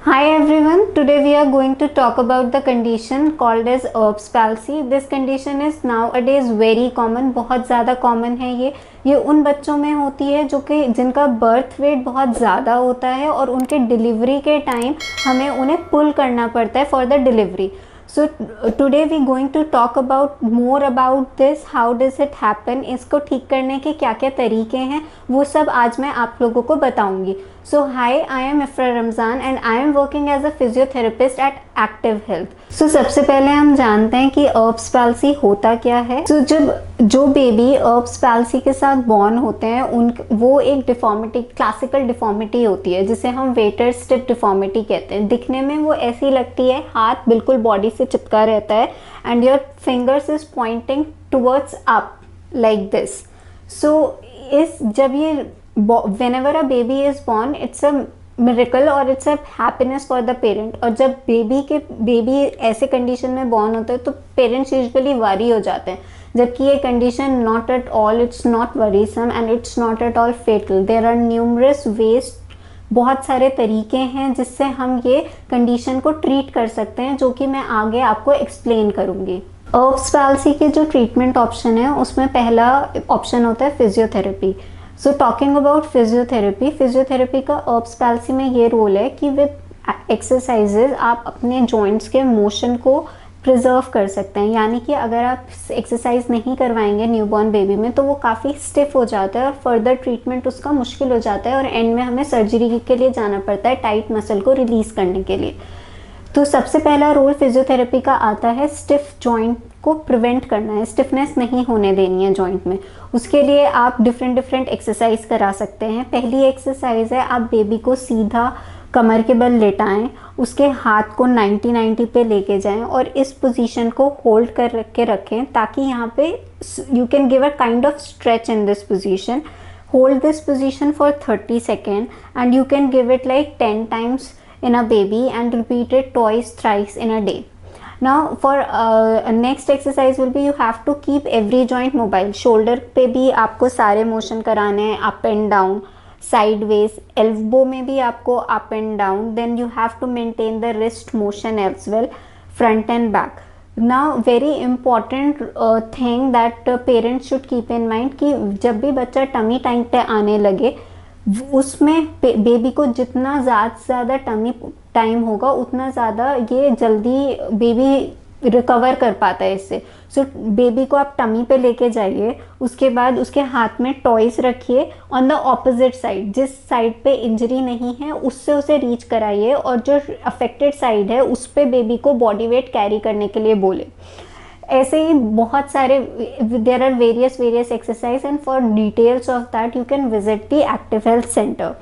Hi everyone, today we are going to talk about the condition called as Erb's palsy. This condition is nowadays very common, बहुत ज़्यादा common है ये उन बच्चों में होती है जो कि जिनका बर्थ वेट बहुत ज़्यादा होता है और उनके डिलीवरी के टाइम हमें उन्हें पुल करना पड़ता है for the delivery. So today we going to talk about more about this, how does it happen, इसको ठीक करने के क्या क्या तरीके हैं वो सब आज मैं आप लोगों को बताऊंगी. So hi, I am Ifra Ramzan and I am working as a physiotherapist at Active Health. So सबसे पहले हम जानते हैं कि Erb's palsy होता क्या है. So जो बेबी Erb's palsy के साथ बॉर्न होते हैं वो एक डिफॉर्मिटी, क्लासिकल डिफॉर्मिटी होती है जिसे हम वेटर स्टिफ डिफॉर्मिटी कहते हैं. दिखने में वो ऐसी लगती है, हाथ बिल्कुल बॉडी से चिपका रहता है and your fingers is pointing towards up like this. So जब ये whenever a baby is born, it's a miracle or it's a happiness for the parent. और जब बेबी ऐसे कंडीशन में बॉर्न होता है तो पेरेंट्स यूजुअली वरी हो जाते हैं, जबकि ये condition not at all, it's not worrisome and it's not at all fatal. There are numerous ways, बहुत सारे तरीके हैं जिससे हम ये कंडीशन को ट्रीट कर सकते हैं, जो कि मैं आगे आपको एक्सप्लेन करूँगी. Erb's palsy के जो ट्रीटमेंट ऑप्शन है उसमें पहला ऑप्शन होता है physiotherapy. So talking about physiotherapy का Erb's palsy में ये रोल है कि विद एक्सरसाइजेज आप अपने जॉइंट्स के मोशन को प्रिजर्व कर सकते हैं. यानी कि अगर आप एक्सरसाइज नहीं करवाएंगे न्यूबॉर्न बेबी में तो वो काफ़ी स्टिफ हो जाता है और फर्दर ट्रीटमेंट उसका मुश्किल हो जाता है और एंड में हमें सर्जरी के लिए जाना पड़ता है टाइट मसल को रिलीज़ करने के लिए. तो सबसे पहला रोल फिजियोथेरेपी का आता है स्टिफ जॉइंट को प्रिवेंट करना है, स्टिफनेस नहीं होने देनी है जॉइंट में. उसके लिए आप डिफरेंट एक्सरसाइज करा सकते हैं. पहली एक्सरसाइज है, आप बेबी को सीधा कमर के बल लेटाएं, उसके हाथ को 90 पे लेके जाएं और इस पोजीशन को होल्ड कर के रखें ताकि यहाँ पे you can give a kind of stretch in this position. Hold this position for 30 second and you can give it like 10 times in a baby and repeat it twice, thrice in a day. Now for next exercise will be you have to keep every joint mobile. Shoulder पे भी आपको सारे motion कराने हैं, up and down, sideways. Elbow में भी आपको up and down. Then you have to maintain the wrist motion as well, front and back. Now very important thing that parents should keep in mind कि जब भी बच्चा tummy time पे आने लगे उसमें बेबी को जितना ज़्यादा टमी टाइम होगा उतना ज़्यादा ये जल्दी बेबी रिकवर कर पाता है इससे. सो बेबी को आप टमी पे लेके जाइए, उसके बाद उसके हाथ में टॉयज रखिए ऑन द ऑपोजिट साइड, जिस साइड पे इंजरी नहीं है उससे उसे रीच कराइए और जो अफेक्टेड साइड है उस पे बेबी को बॉडी वेट कैरी करने के लिए बोले. ऐसे ही बहुत सारे there are various exercise and for details of that you can visit the active health centre.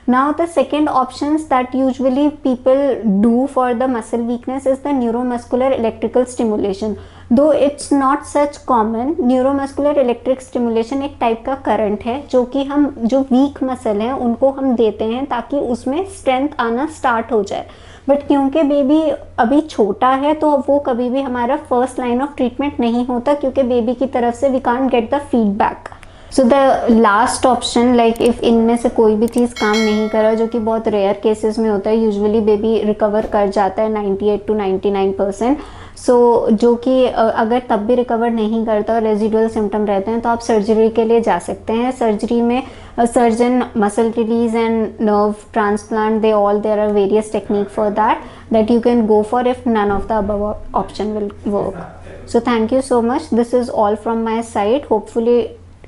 Now the second options that usually people do for the muscle weakness is the neuromuscular electrical stimulation. Though it's not such common, neuromuscular electric stimulation एक type का current है जो कि हम जो week muscle हैं उनको हम देते हैं ताकि उसमें स्ट्रेंथ आना स्टार्ट हो जाए. बट क्योंकि बेबी अभी छोटा है तो वो कभी भी हमारा फर्स्ट लाइन ऑफ ट्रीटमेंट नहीं होता क्योंकि बेबी की तरफ से we can't get the feedback. So the last option like if इनमें से कोई भी चीज़ काम नहीं करा, जो कि बहुत रेयर केसेस में होता है, यूजुअली बेबी रिकवर कर जाता है 98 to 99%. सो जो कि अगर तब भी रिकवर नहीं करता और रेजिडुअल सिम्टम रहते हैं तो आप सर्जरी के लिए जा सकते हैं. सर्जरी में surgeon muscle release and nerve transplant there are various technique for that you can go for if none of the above option will work. So thank you so much. This is all from my side. Hopefully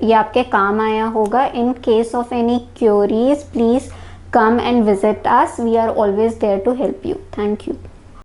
ये आपके काम आया होगा. In case of any queries please come and visit us. We are always there to help you. Thank you.